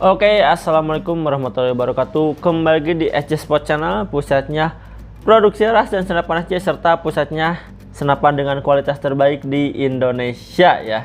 Oke, assalamualaikum warahmatullahi wabarakatuh. Kembali lagi di SJ Sport Channel, pusatnya produksi ras dan senapan SJ serta pusatnya senapan dengan kualitas terbaik di Indonesia ya.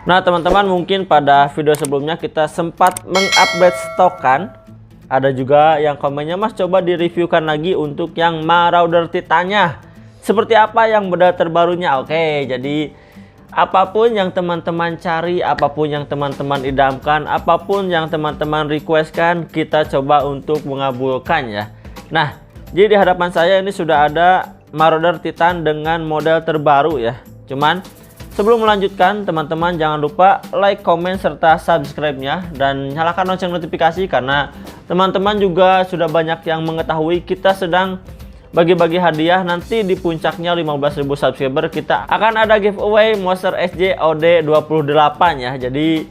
Nah teman-teman, mungkin pada video sebelumnya kita sempat mengupdate stokan. Ada juga yang komennya, Mas coba direviewkan lagi untuk yang Marauder Titannya. Seperti apa yang model terbarunya? Oke, jadi apapun yang teman-teman cari, apapun yang teman-teman idamkan, apapun yang teman-teman requestkan, kita coba untuk mengabulkan ya. Nah, jadi di hadapan saya ini sudah ada Marauder Titan dengan model terbaru ya. Cuman sebelum melanjutkan, teman-teman jangan lupa like, komen, serta subscribe-nya dan nyalakan lonceng notifikasi karena teman-teman juga sudah banyak yang mengetahui kita sedang bagi-bagi hadiah. Nanti di puncaknya 15.000 subscriber kita akan ada giveaway Monster SJ OD28 ya. Jadi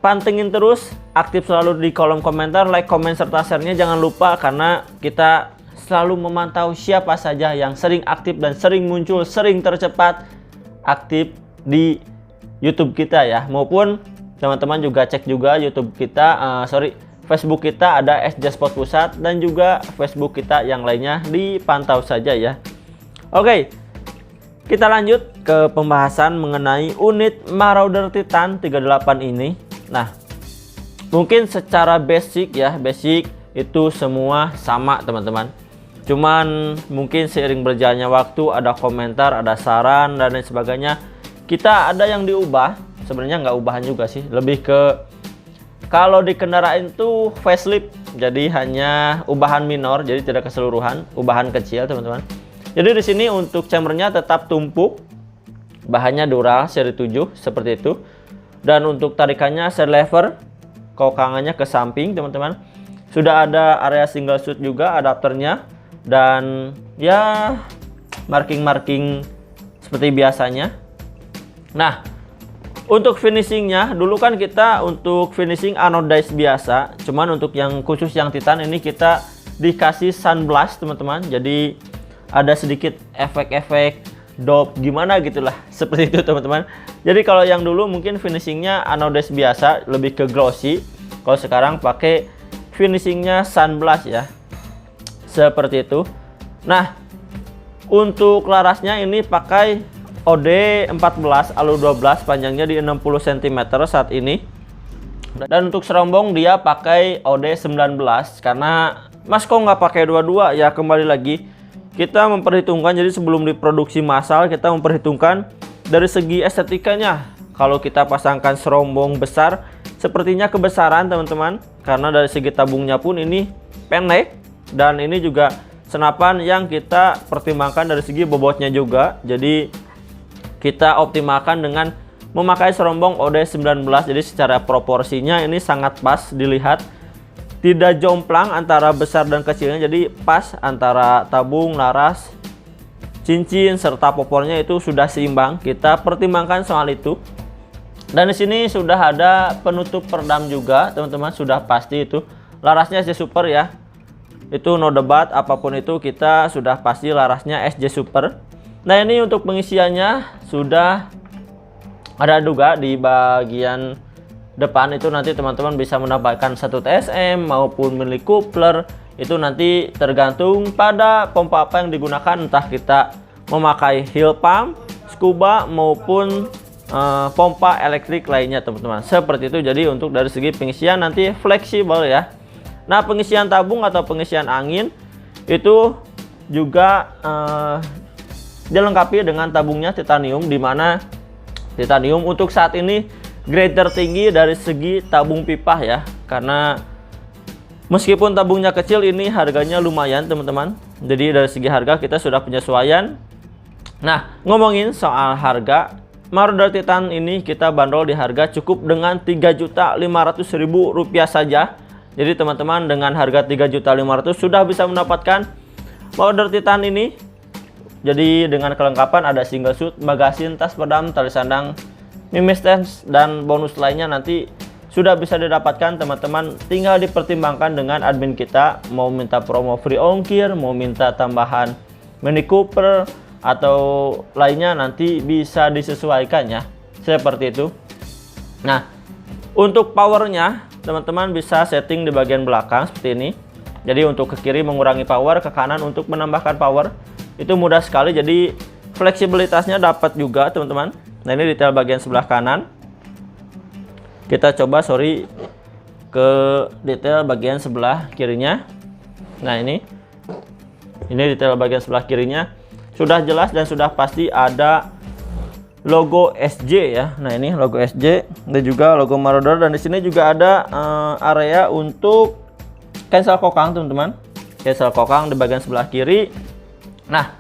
pantengin terus, aktif selalu di kolom komentar, like, komen, serta share-nya jangan lupa karena kita selalu memantau siapa saja yang sering aktif dan sering muncul, sering tercepat aktif di YouTube kita ya, maupun teman-teman juga cek juga YouTube kita, Facebook kita ada SJ Sport Pusat dan juga Facebook kita yang lainnya dipantau saja ya. Oke, kita lanjut ke pembahasan mengenai unit Marauder Titan 38 ini. Nah, mungkin secara basic ya, basic itu semua sama teman-teman. Cuman mungkin seiring berjalannya waktu ada komentar, ada saran dan lain sebagainya. Kita ada yang diubah, sebenarnya nggak ubahan juga sih, lebih ke kalau di kendaraan itu facelift, jadi hanya ubahan minor, jadi tidak keseluruhan, ubahan kecil teman-teman. Jadi di sini untuk chambernya tetap tumpuk, bahannya Dural seri 7 seperti itu, dan untuk tarikannya seri lever, kokangannya ke samping teman-teman. Sudah ada area single shoot juga adapternya. Dan ya marking seperti biasanya. Nah, untuk finishingnya dulu kan kita untuk finishing anodized biasa, cuman untuk yang khusus yang Titan ini kita dikasih sunblast teman-teman. Jadi ada sedikit efek-efek dop gimana gitulah seperti itu teman-teman. Jadi kalau yang dulu mungkin finishingnya anodized biasa, lebih ke glossy. Kalau sekarang pakai finishingnya sunblast ya, seperti itu. Nah, untuk larasnya ini pakai OD14 Alu 12, panjangnya di 60 cm saat ini. Dan untuk serombong dia pakai OD19 karena Mas kok nggak pakai dua-dua ya, kembali lagi kita memperhitungkan. Jadi sebelum diproduksi massal kita memperhitungkan dari segi estetikanya. Kalau kita pasangkan serombong besar, sepertinya kebesaran teman-teman, karena dari segi tabungnya pun ini pendek. Dan ini juga senapan yang kita pertimbangkan dari segi bobotnya juga. Jadi kita optimalkan dengan memakai serombong OD19. Jadi secara proporsinya ini sangat pas dilihat, tidak jomplang antara besar dan kecilnya. Jadi pas antara tabung, laras, cincin serta popornya itu sudah seimbang. Kita pertimbangkan soal itu. Dan di sini sudah ada penutup peredam juga teman-teman, sudah pasti itu. Larasnya SJ Super ya. Itu no debat, apapun itu kita sudah pasti larasnya SJ Super. Nah, ini untuk pengisiannya sudah ada juga di bagian depan itu. Nanti teman-teman bisa menambahkan satu TSM maupun mini coupler, itu nanti tergantung pada pompa apa yang digunakan, entah kita memakai heel pump, scuba maupun pompa elektrik lainnya teman-teman, seperti itu. Jadi untuk dari segi pengisian nanti fleksibel ya. Nah, pengisian tabung atau pengisian angin itu juga dilengkapi dengan tabungnya titanium, dimana titanium untuk saat ini grade tertinggi dari segi tabung pipa ya, karena meskipun tabungnya kecil ini harganya lumayan teman-teman. Jadi dari segi harga kita sudah penyesuaian. Nah, ngomongin soal harga, Marauder Titan ini kita bandrol di harga cukup dengan Rp3.500.000 saja. Jadi teman-teman dengan harga Rp3.500.000 sudah bisa mendapatkan Marauder Titan ini. Jadi dengan kelengkapan ada single shoot, magazine, tas pedang, tali sandang, mimis stance, dan bonus lainnya nanti sudah bisa didapatkan teman-teman. Tinggal dipertimbangkan dengan admin kita mau minta promo free ongkir, mau minta tambahan Mini Cooper atau lainnya, nanti bisa disesuaikan ya, seperti itu. Nah, untuk powernya teman-teman bisa setting di bagian belakang seperti ini. Jadi untuk ke kiri mengurangi power, ke kanan untuk menambahkan power. Itu mudah sekali, jadi fleksibilitasnya dapat juga teman-teman. Nah, ini detail bagian sebelah kanan. Kita coba ke detail bagian sebelah kirinya. Nah, ini detail bagian sebelah kirinya sudah jelas dan sudah pasti ada logo SJ ya. Nah, ini logo SJ dan juga logo Marauder, dan di sini juga ada area untuk cancel kokang teman-teman. Cancel kokang di bagian sebelah kiri. Nah,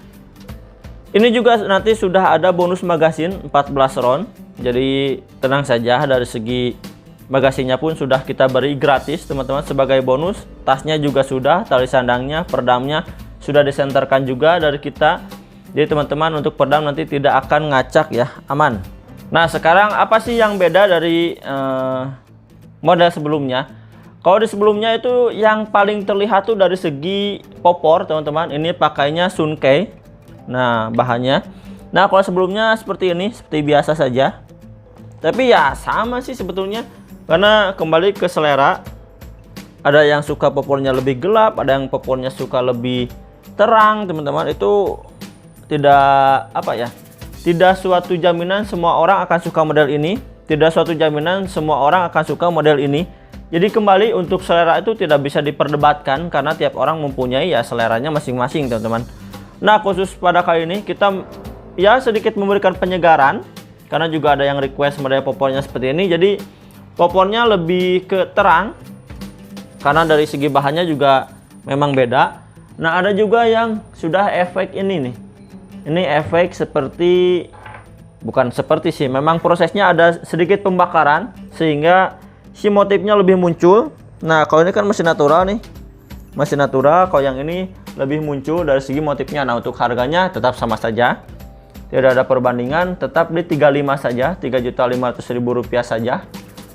ini juga nanti sudah ada bonus magazine 14 round. Jadi tenang saja, dari segi magasinnya pun sudah kita beri gratis teman-teman sebagai bonus. Tasnya juga sudah, tali sandangnya, perdamnya sudah disenterkan juga dari kita. Jadi teman-teman untuk pedang nanti tidak akan ngacak ya, aman. Nah, sekarang apa sih yang beda dari model sebelumnya? Kalau di sebelumnya itu yang paling terlihat tuh dari segi popor teman-teman. Ini pakainya Sunkei. Nah, bahannya. Nah, kalau sebelumnya seperti ini, seperti biasa saja. Tapi ya sama sih sebetulnya. Karena kembali ke selera. Ada yang suka popornya lebih gelap, ada yang popornya suka lebih terang teman-teman. Itu tidak tidak suatu jaminan semua orang akan suka model ini. Tidak suatu jaminan semua orang akan suka model ini. Jadi kembali untuk selera itu tidak bisa diperdebatkan karena tiap orang mempunyai ya seleranya masing-masing teman-teman. Nah, khusus pada kali ini kita ya sedikit memberikan penyegaran karena juga ada yang request model popornya seperti ini. Jadi popornya lebih ke terang karena dari segi bahannya juga memang beda. Nah, ada juga yang sudah efek ini nih. Ini efek seperti, bukan seperti sih, memang prosesnya ada sedikit pembakaran sehingga si motifnya lebih muncul. Nah, kalau ini kan masih natural nih, masih natural. Kalau yang ini lebih muncul dari segi motifnya. Nah, untuk harganya tetap sama saja, tidak ada perbandingan, tetap di 35 saja, Rp3.500.000 saja.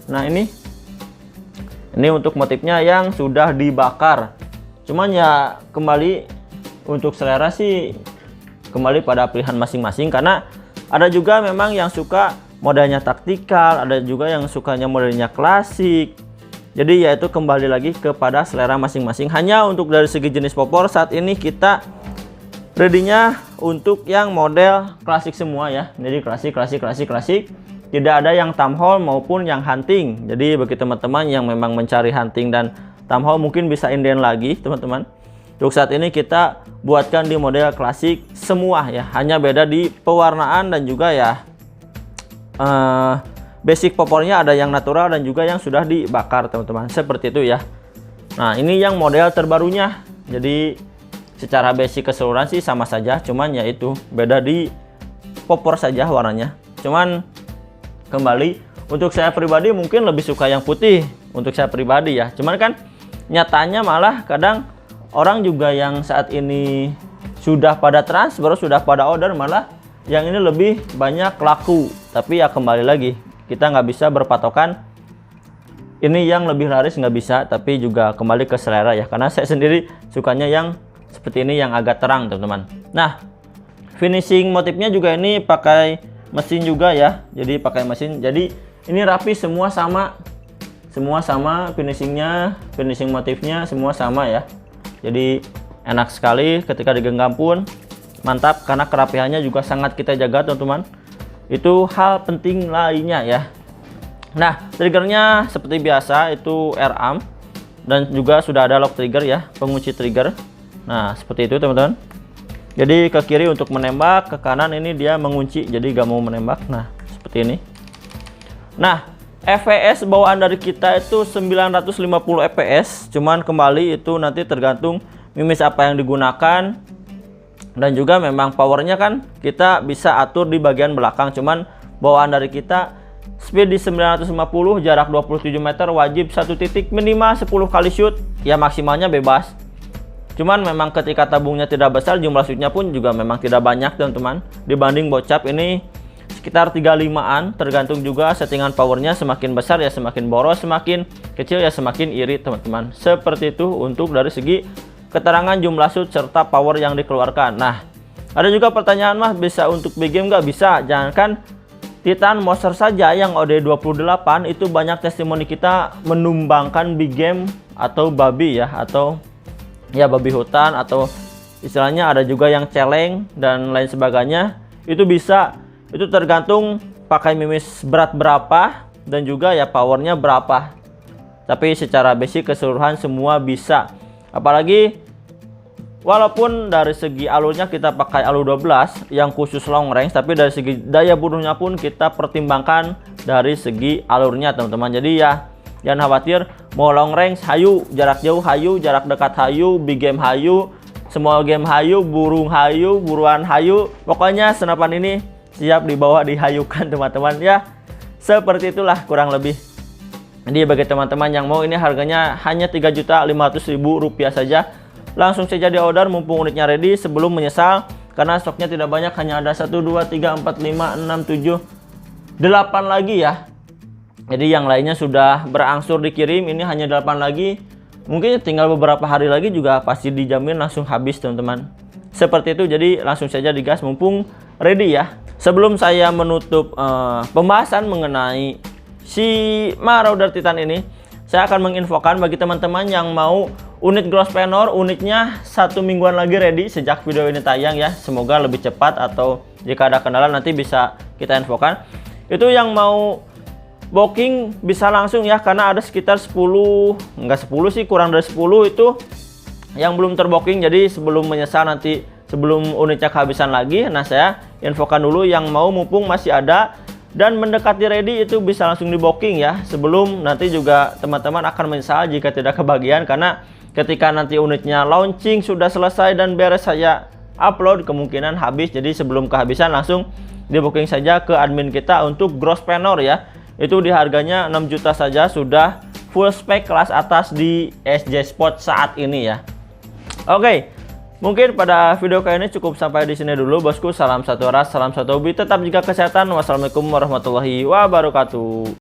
Nah, ini untuk motifnya yang sudah dibakar. Cuman ya kembali untuk selera sih kembali pada pilihan masing-masing, karena ada juga memang yang suka modelnya taktikal, ada juga yang sukanya modelnya klasik. Jadi ya itu kembali lagi kepada selera masing-masing. Hanya untuk dari segi jenis popor saat ini kita ready-nya untuk yang model klasik semua ya. Jadi klasik. Tidak ada yang tamhole maupun yang hunting. Jadi bagi teman-teman yang memang mencari hunting dan tamhole mungkin bisa inden lagi teman-teman. Untuk saat ini kita buatkan di model klasik semua ya. Hanya beda di pewarnaan dan juga ya basic popornya ada yang natural dan juga yang sudah dibakar teman-teman, seperti itu ya. Nah, ini yang model terbarunya. Jadi secara basic keseluruhan sih sama saja, cuman ya itu beda di popor saja warnanya. Cuman kembali untuk saya pribadi mungkin lebih suka yang putih untuk saya pribadi ya. Cuman kan nyatanya malah kadang orang juga yang saat ini sudah pada transfer, sudah pada order, malah yang ini lebih banyak laku. Tapi ya kembali lagi, kita nggak bisa berpatokan ini yang lebih laris, nggak bisa. Tapi juga kembali ke selera ya, karena saya sendiri sukanya yang seperti ini yang agak terang teman-teman. Nah, finishing motifnya juga ini pakai mesin juga ya. Jadi pakai mesin, jadi ini rapi, semua sama finishingnya, finishing motifnya semua sama ya. Jadi enak sekali ketika digenggam pun mantap, karena kerapihannya juga sangat kita jaga teman-teman. Itu hal penting lainnya ya. Nah, triggernya seperti biasa itu R-arm dan juga sudah ada lock trigger ya, pengunci trigger. Nah, seperti itu teman-teman. Jadi ke kiri untuk menembak, ke kanan ini dia mengunci, jadi gak mau menembak. Nah, seperti ini. Nah, FPS bawaan dari kita itu 950 fps. Cuman kembali itu nanti tergantung mimis apa yang digunakan. Dan juga memang powernya kan kita bisa atur di bagian belakang. Cuman bawaan dari kita. Speed di 950, jarak 27 meter, wajib 1 titik, minimal 10 kali shoot, ya maksimalnya bebas. Cuman memang ketika tabungnya tidak besar, jumlah shootnya pun juga memang tidak banyak teman-teman. Dibanding bocap ini sekitar 35an, tergantung juga settingan powernya, semakin besar ya semakin boros, semakin kecil ya semakin irit teman-teman. Seperti itu untuk dari segi keterangan jumlah shoot serta power yang dikeluarkan. Nah, ada juga pertanyaan, mah bisa untuk big game nggak? Bisa, jangankan Titan Monster saja yang OD28 itu banyak testimoni kita menumbangkan big game atau babi ya, atau ya babi hutan, atau istilahnya ada juga yang celeng dan lain sebagainya. Itu bisa, itu tergantung pakai mimis berat berapa dan juga ya powernya berapa. Tapi secara basic keseluruhan semua bisa. Apalagi walaupun dari segi alurnya kita pakai alur 12 yang khusus long range, tapi dari segi daya bunuhnya pun kita pertimbangkan dari segi alurnya teman-teman. Jadi ya jangan khawatir, mau long range hayu, jarak jauh hayu, jarak dekat hayu, big game hayu, small game hayu, burung hayu, buruan hayu. Pokoknya senapan ini siap dibawa dihayukan teman-teman ya. Seperti itulah kurang lebih. Jadi bagi teman-teman yang mau, ini harganya hanya Rp3.500.000 saja. Langsung saja di order mumpung unitnya ready sebelum menyesal, karena stoknya tidak banyak, hanya ada 1, 2, 3, 4, 5, 6, 7, 8 lagi ya. Jadi yang lainnya sudah berangsur dikirim, ini hanya 8 lagi. Mungkin tinggal beberapa hari lagi juga pasti dijamin langsung habis teman-teman. Seperti itu, jadi langsung saja digas mumpung ready ya. Sebelum saya menutup pembahasan mengenai si Marauder Titan ini, saya akan menginfokan bagi teman-teman yang mau unit Grosvenor, unitnya 1 mingguan lagi ready sejak video ini tayang ya. Semoga lebih cepat, atau jika ada kendala nanti bisa kita infokan. Itu yang mau booking bisa langsung ya, karena ada sekitar 10, enggak 10 sih, kurang dari 10 itu yang belum terbooking. Jadi sebelum menyesal nanti, sebelum unitnya kehabisan lagi, nah saya infokan dulu yang mau mumpung masih ada dan mendekati ready, itu bisa langsung di booking ya, sebelum nanti juga teman-teman akan menyesal jika tidak kebagian. Karena ketika nanti unitnya launching sudah selesai dan beres saya upload, kemungkinan habis. Jadi sebelum kehabisan langsung di booking saja ke admin kita untuk Grosvenor ya. Itu di harganya 6 juta saja, sudah full spec kelas atas di SJ Sport saat ini ya. Oke, mungkin pada video kali ini cukup sampai di sini dulu bosku. Salam satu ras, salam satu hobi, tetap jaga kesehatan. Wassalamualaikum warahmatullahi wabarakatuh.